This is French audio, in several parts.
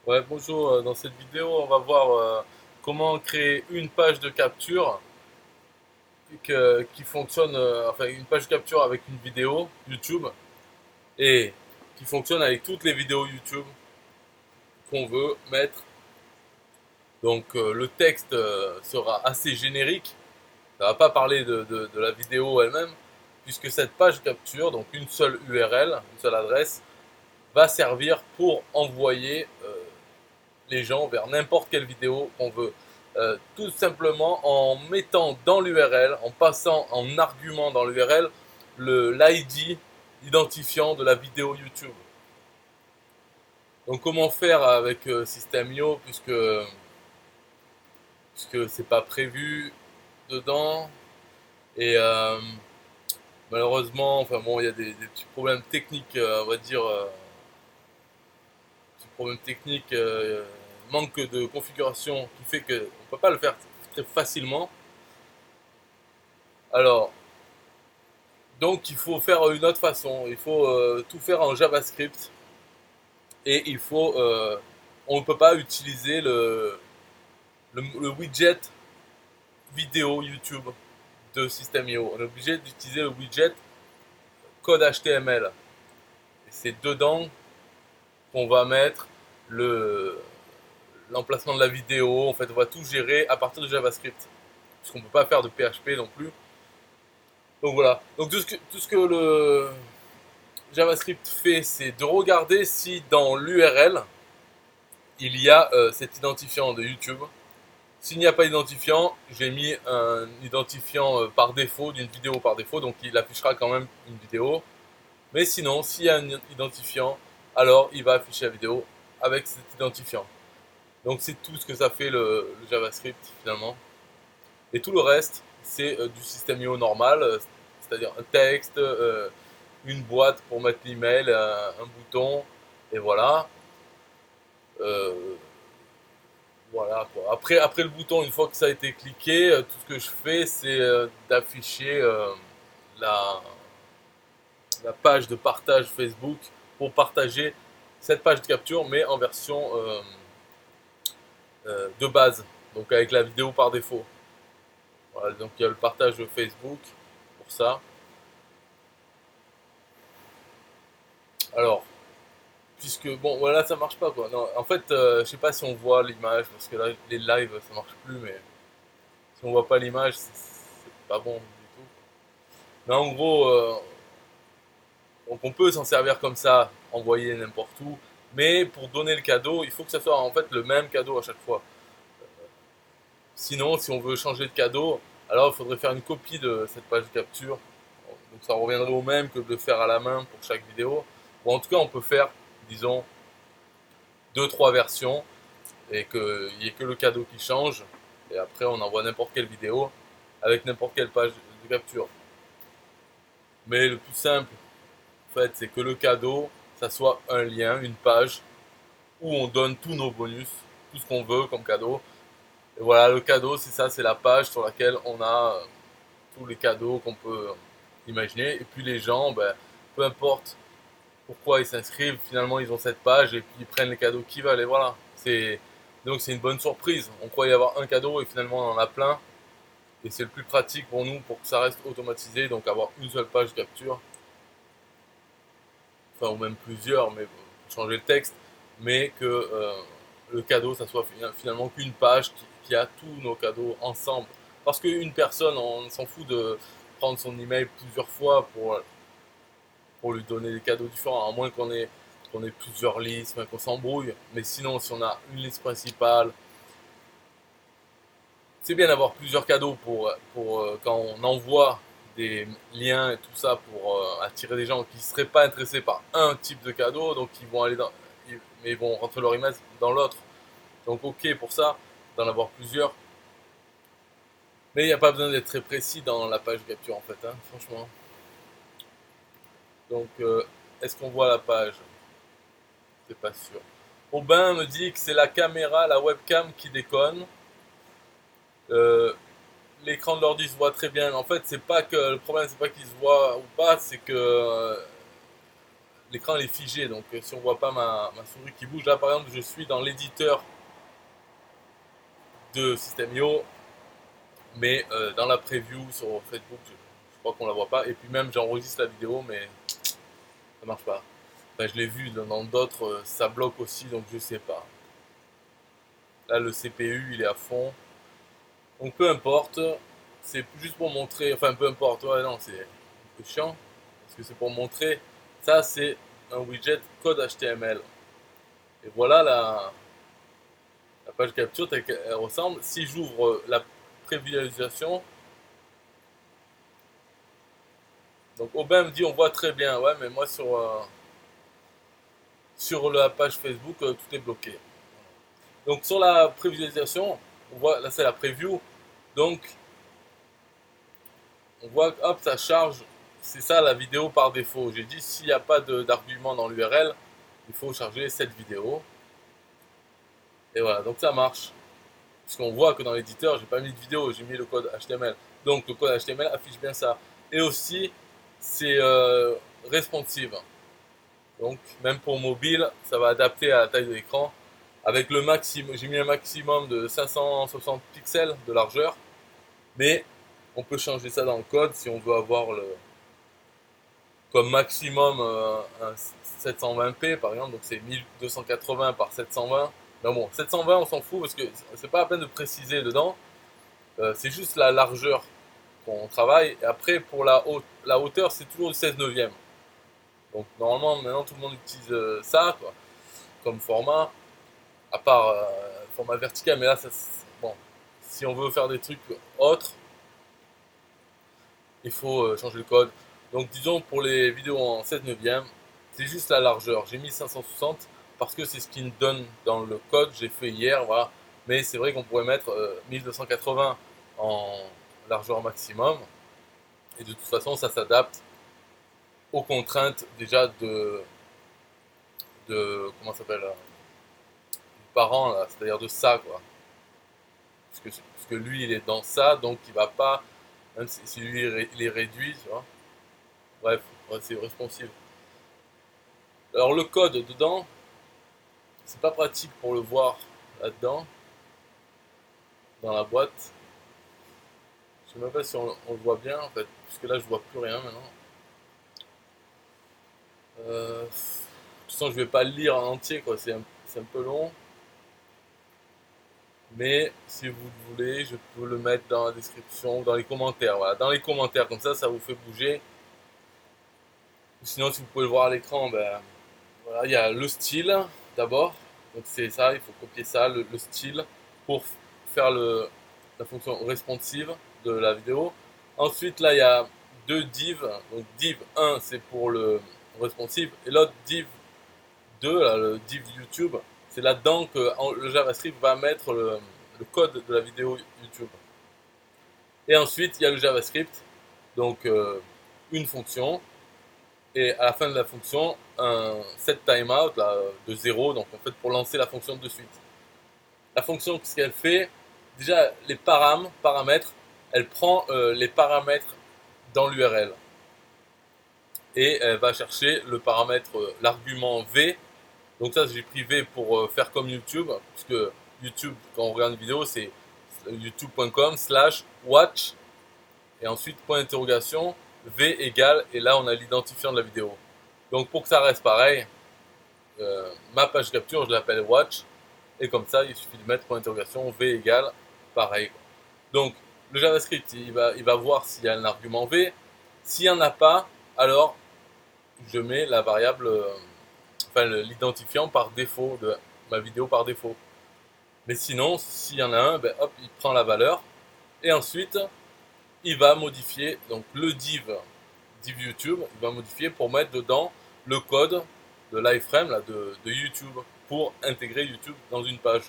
Ouais, bonjour, dans cette vidéo, on va voir comment créer une page de capture qui fonctionne, enfin une page de capture avec une vidéo YouTube et qui fonctionne avec toutes les vidéos YouTube qu'on veut mettre. Donc le texte sera assez générique, ça va pas parler de la vidéo elle-même, puisque cette page capture, donc une seule URL, une seule adresse, va servir pour envoyer les gens vers n'importe quelle vidéo qu'on veut. Tout simplement en mettant dans l'URL, en passant en argument dans l'URL, l'ID, l'identifiant de la vidéo YouTube. Donc comment faire avec System.io puisque c'est pas prévu dedans et malheureusement, enfin bon, il y a des petits problèmes techniques, on va dire, petits problèmes techniques, manque de configuration qui fait qu'on ne peut pas le faire très facilement. Alors, donc il faut faire une autre façon. Il faut tout faire en JavaScript et on ne peut pas utiliser le widget vidéo YouTube de System.io. On est obligé d'utiliser le widget code HTML. Et c'est dedans qu'on va mettre le l'emplacement de la vidéo. En fait, on va tout gérer à partir de JavaScript, puisqu'on ne peut pas faire de PHP non plus. Donc voilà. Donc tout ce que le JavaScript fait, c'est de regarder si dans l'URL, il y a cet identifiant de YouTube. S'il n'y a pas d'identifiant, j'ai mis un identifiant par défaut, d'une vidéo par défaut, donc il affichera quand même une vidéo. Mais sinon, s'il y a un identifiant, alors il va afficher la vidéo avec cet identifiant. Donc c'est tout ce que ça fait le JavaScript finalement. Et tout le reste, c'est du système.io normal, c'est-à-dire un texte, une boîte pour mettre l'email, un bouton, et voilà. Euh, Voilà quoi. Après le bouton, une fois que ça a été cliqué, tout ce que je fais, c'est d'afficher la, la page de partage Facebook pour partager cette page de capture, mais en version de base, donc avec la vidéo par défaut. Voilà, donc il y a le partage de Facebook pour ça. Alors, puisque bon, voilà, ça marche pas quoi. Non, en fait, je sais pas si on voit l'image parce que là, les lives, ça marche plus, mais si on voit pas l'image, c'est pas bon du tout. Mais en gros, donc on peut s'en servir comme ça, envoyer n'importe où, mais pour donner le cadeau, il faut que ça soit en fait le même cadeau à chaque fois. Sinon, si on veut changer de cadeau, alors il faudrait faire une copie de cette page de capture. Donc ça reviendrait au même que de le faire à la main pour chaque vidéo. Ou en tout cas, on peut faire, disons, deux, trois versions et qu'il n'y ait que le cadeau qui change. Et après, on envoie n'importe quelle vidéo avec n'importe quelle page de capture. Mais le plus simple, en fait, c'est que le cadeau, ça soit un lien, une page où on donne tous nos bonus, tout ce qu'on veut comme cadeau. Et voilà, le cadeau, c'est ça, c'est la page sur laquelle on a tous les cadeaux qu'on peut imaginer. Et puis les gens, ben, peu importe pourquoi ils s'inscrivent, finalement ils ont cette page et puis ils prennent les cadeaux qu'ils veulent. Et voilà, donc c'est une bonne surprise. On croyait avoir un cadeau et finalement on en a plein. Et c'est le plus pratique pour nous pour que ça reste automatisé, donc avoir une seule page de capture, enfin ou même plusieurs, mais changer le texte, mais que le cadeau, ça soit finalement qu'une page qui a tous nos cadeaux ensemble. Parce qu'une personne, on s'en fout de prendre son email plusieurs fois pour lui donner des cadeaux différents, à moins qu'on ait plusieurs listes, qu'on s'embrouille. Mais sinon, si on a une liste principale, c'est bien d'avoir plusieurs cadeaux pour quand on envoie des liens et tout ça pour attirer des gens qui ne seraient pas intéressés par un type de cadeau, donc ils vont aller mais ils vont rentrer leur email dans l'autre. Donc ok pour ça, d'en avoir plusieurs. Mais il n'y a pas besoin d'être très précis dans la page capture en fait, hein, franchement. Donc est-ce qu'on voit la page? C'est pas sûr. Aubin me dit que c'est la caméra, la webcam qui déconne. Euh, L'écran de l'ordi se voit très bien. En fait, c'est pas que le problème, c'est pas qu'il se voit ou pas, c'est que l'écran est figé, donc si on voit pas ma souris qui bouge, là par exemple je suis dans l'éditeur de System.io, mais dans la preview sur Facebook, je crois qu'on la voit pas, et puis même j'enregistre la vidéo, mais ça marche pas. Enfin, je l'ai vu dans d'autres, ça bloque aussi, donc je sais pas. Là le CPU il est à fond, donc peu importe, c'est juste pour montrer, enfin peu importe, ouais non c'est un peu chiant, parce que c'est pour montrer, ça c'est un widget code HTML. Et voilà la page capture telle qu'elle ressemble. Si j'ouvre la prévisualisation, donc Aubin me dit on voit très bien, ouais mais moi sur la page Facebook tout est bloqué. Donc sur la prévisualisation, on voit, là c'est la preview, donc on voit hop ça charge, c'est ça la vidéo par défaut. J'ai dit s'il n'y a pas d'argument dans l'URL, il faut charger cette vidéo. Et voilà, donc ça marche. Puisqu'on voit que dans l'éditeur, j'ai pas mis de vidéo, j'ai mis le code HTML. Donc le code HTML affiche bien ça. Et aussi, c'est responsive. Donc même pour mobile, ça va adapter à la taille de l'écran. Avec le maximum, j'ai mis un maximum de 560 pixels de largeur. Mais on peut changer ça dans le code si on veut avoir comme maximum un 720p par exemple. Donc c'est 1280 par 720. Mais bon, 720 on s'en fout parce que c'est pas la peine de préciser dedans. C'est juste la largeur qu'on travaille. Et après, pour la hauteur, c'est toujours du 16 neuvième. Donc normalement, maintenant, tout le monde utilise ça quoi, comme format, à part format vertical. Mais là, bon, si on veut faire des trucs autres, il faut changer le code. Donc disons, pour les vidéos en 16 neuvième, c'est juste la largeur. J'ai mis 560 parce que c'est ce qui me donne dans le code. J'ai fait hier, voilà. Mais c'est vrai qu'on pourrait mettre 1280 en largeur maximum. Et de toute façon, ça s'adapte aux contraintes déjà comment ça s'appelle, du parent, là, c'est-à-dire de ça, quoi. Parce que lui, il est dans ça, donc il va pas, même si lui, il est réduit, tu vois. Bref, ouais, c'est responsive. Alors le code dedans, c'est pas pratique pour le voir là-dedans, dans la boîte. Je sais même pas si on le voit bien, en fait, puisque là, je vois plus rien maintenant. De toute façon, je vais pas le lire en entier, quoi, c'est un peu long. Mais si vous le voulez, je peux le mettre dans la description ou dans les commentaires. Voilà, dans les commentaires, comme ça vous fait bouger. Sinon, si vous pouvez le voir à l'écran, ben, voilà, il y a le style d'abord. Donc c'est ça, il faut copier ça, le style, pour faire la fonction responsive de la vidéo. Ensuite, là, il y a deux divs. Donc div 1, c'est pour le responsive, et l'autre div 2, là, le div YouTube, c'est là-dedans que le JavaScript va mettre le code de la vidéo YouTube. Et ensuite, il y a le JavaScript, donc une fonction, et à la fin de la fonction, un set timeout là, de 0, donc en fait pour lancer la fonction de suite. La fonction, ce qu'elle fait, déjà les paramètres, elle prend les paramètres dans l'URL. Et elle va chercher le paramètre, l'argument V. Donc ça, j'ai pris V pour faire comme YouTube, puisque YouTube, quand on regarde une vidéo, c'est youtube.com/watch, et ensuite point d'interrogation, V égale, et là on a l'identifiant de la vidéo. Donc pour que ça reste pareil, ma page capture, je l'appelle watch, et comme ça, il suffit de mettre point d'interrogation, V égale, pareil. Donc le JavaScript, il va voir s'il y a un argument V. S'il n'y en a pas, alors je mets la variable, enfin l'identifiant par défaut de ma vidéo par défaut. Mais sinon, s'il y en a un, ben hop, il prend la valeur, et ensuite il va modifier donc le div YouTube, il va modifier pour mettre dedans le code de l'iframe là, de YouTube, pour intégrer YouTube dans une page.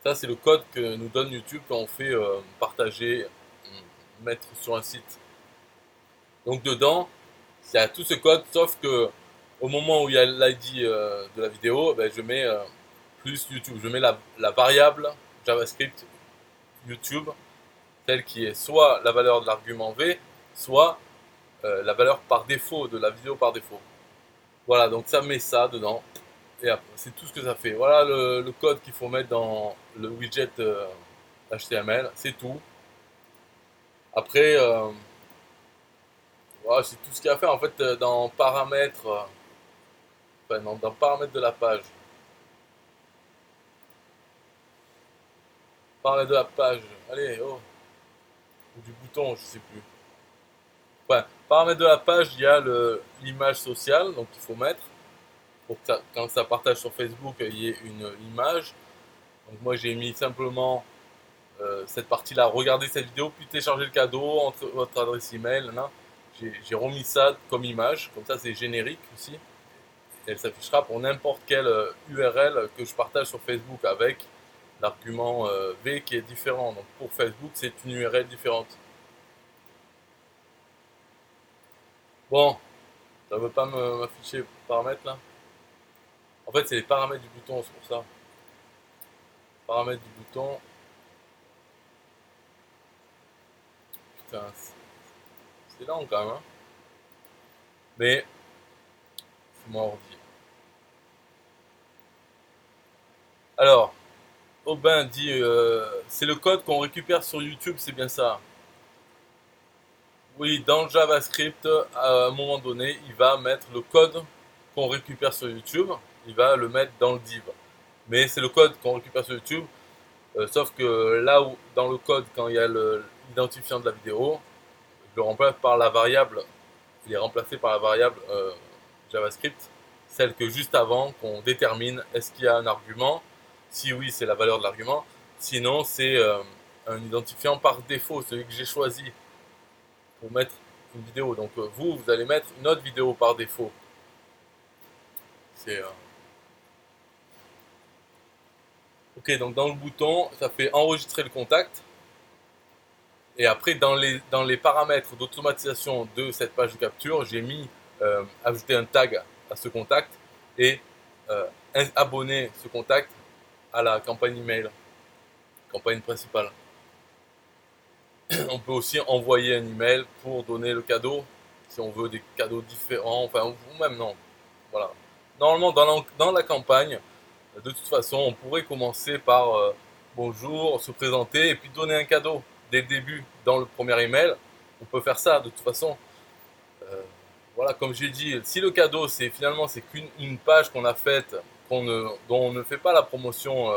Ça, c'est le code que nous donne YouTube quand on fait partager, mettre sur un site. Donc dedans, il y a tout ce code, sauf que au moment où il y a l'ID de la vidéo, ben, je mets plus YouTube. Je mets la variable JavaScript YouTube, telle qui est soit la valeur de l'argument V, soit la valeur par défaut de la vidéo par défaut. Voilà, donc ça met ça dedans. Et c'est tout ce que ça fait. Voilà le code qu'il faut mettre dans le widget HTML. C'est tout. Après, voilà, c'est tout ce qu'il y a à faire. En fait, dans paramètres, enfin, dans paramètres de la page. Paramètres de la page. Allez, oh. Ou du bouton, je sais plus. Enfin, paramètres de la page, il y a l'image sociale, donc il faut mettre. Pour que quand ça partage sur Facebook, il y ait une image. Donc moi j'ai mis simplement cette partie-là, regardez cette vidéo, puis télécharger le cadeau, entre votre adresse email, j'ai remis ça comme image, comme ça c'est générique aussi. Et elle s'affichera pour n'importe quelle URL que je partage sur Facebook avec l'argument V qui est différent. Donc pour Facebook, c'est une URL différente. Bon, ça veut pas m'afficher paramètres là. En fait, c'est les paramètres du bouton, c'est pour ça. Paramètres du bouton. Putain, c'est lent quand même, hein. Mais, c'est mon ordi. Alors, Aubin dit c'est le code qu'on récupère sur YouTube, c'est bien ça. Oui, dans le JavaScript, à un moment donné, il va mettre le code qu'on récupère sur YouTube, il va le mettre dans le div. Mais c'est le code qu'on récupère sur YouTube, sauf que là où dans le code, quand il y a l'identifiant de la vidéo, je le remplace par la variable, il est remplacé par la variable JavaScript, celle que juste avant qu'on détermine est-ce qu'il y a un argument. Si oui, c'est la valeur de l'argument. Sinon, c'est un identifiant par défaut, celui que j'ai choisi pour mettre une vidéo. Donc vous allez mettre une autre vidéo par défaut. C'est ok. Donc dans le bouton, ça fait enregistrer le contact. Et après, dans les paramètres d'automatisation de cette page de capture, j'ai mis ajouter un tag à ce contact et euh, abonner ce contact à la campagne email, campagne principale. On peut aussi envoyer un email pour donner le cadeau, si on veut des cadeaux différents, enfin, ou même non. Voilà. Normalement, dans la campagne, de toute façon, on pourrait commencer par bonjour, se présenter et puis donner un cadeau dès le début, dans le premier email. On peut faire ça de toute façon. Euh, voilà, comme j'ai dit, si le cadeau, c'est finalement c'est qu'une page qu'on a faite, dont on ne fait pas la promotion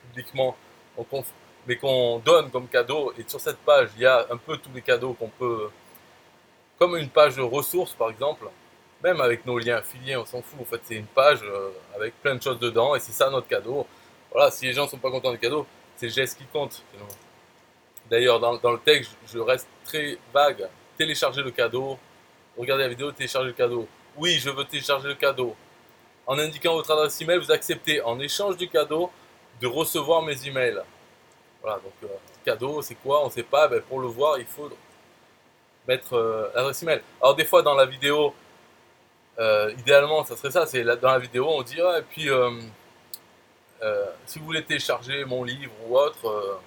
publiquement, donc mais qu'on donne comme cadeau, et sur cette page, il y a un peu tous les cadeaux qu'on peut, comme une page de ressources par exemple, même avec nos liens affiliés, on s'en fout, en fait c'est une page avec plein de choses dedans, et c'est ça notre cadeau. Voilà, si les gens sont pas contents du cadeau, c'est le geste qui compte. D'ailleurs, dans le texte, je reste très vague. Télécharger le cadeau, regardez la vidéo, télécharger le cadeau. Oui, je veux télécharger le cadeau. En indiquant votre adresse email, vous acceptez en échange du cadeau de recevoir mes emails. Voilà, donc cadeau, c'est quoi? On ne sait pas. Ben, pour le voir, il faut mettre l'adresse email. Alors des fois dans la vidéo, idéalement, ça serait ça. C'est dans la vidéo, on dit ah, et puis si vous voulez télécharger mon livre ou autre,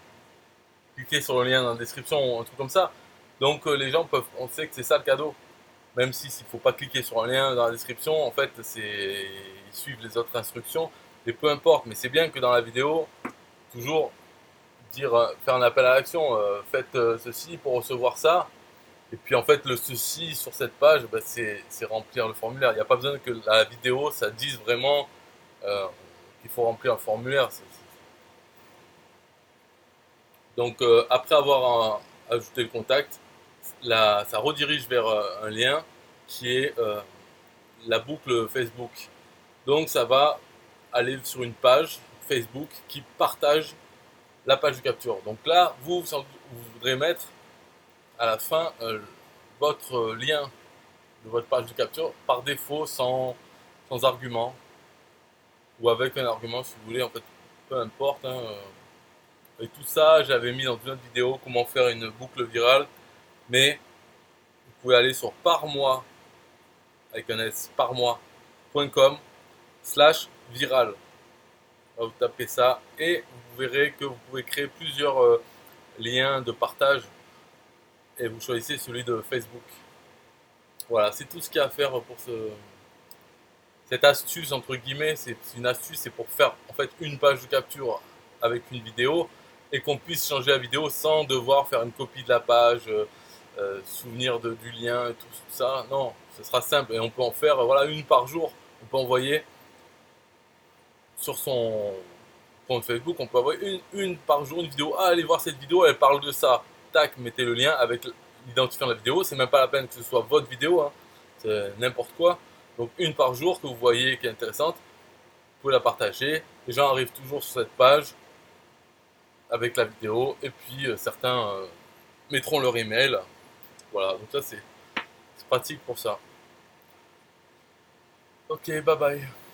cliquez sur le lien dans la description ou un truc comme ça. Donc les gens peuvent, on sait que c'est ça le cadeau. Même s'il ne faut pas cliquer sur un lien dans la description, en fait, ils suivent les autres instructions, et peu importe. Mais c'est bien que dans la vidéo, toujours dire, faire un appel à l'action, faites ceci pour recevoir ça. Et puis en fait, le ceci sur cette page, bah, c'est remplir le formulaire. Il n'y a pas besoin que la vidéo, ça dise vraiment qu'il faut remplir un formulaire. Donc après avoir ajouté le contact, ça redirige vers un lien qui est la boucle Facebook. Donc ça va aller sur une page Facebook qui partage la page de capture. Donc là, vous voudrez mettre à la fin votre lien de votre page de capture par défaut sans argument ou avec un argument si vous voulez, en fait, peu importe. Hein. Et tout ça, j'avais mis dans une autre vidéo comment faire une boucle virale, mais vous pouvez aller sur parmois avec un s parmois.com/viral. Vous tapez ça et vous verrez que vous pouvez créer plusieurs liens de partage et vous choisissez celui de Facebook. Voilà, c'est tout ce qu'il y a à faire pour cette astuce, entre guillemets, c'est une astuce, c'est pour faire en fait une page de capture avec une vidéo et qu'on puisse changer la vidéo sans devoir faire une copie de la page, souvenir du lien et tout ça. Non, ce sera simple et on peut en faire voilà, une par jour. On peut envoyer sur son compte Facebook, on peut envoyer une par jour une vidéo. Ah, allez voir cette vidéo, elle parle de ça. Tac, mettez le lien avec l'identifiant de la vidéo. C'est même pas la peine que ce soit votre vidéo, hein. C'est n'importe quoi. Donc une par jour que vous voyez qui est intéressante, vous pouvez la partager. Les gens arrivent toujours sur cette page avec la vidéo et puis certains mettront leur email. Voilà, donc ça c'est pratique pour ça. Ok, bye bye.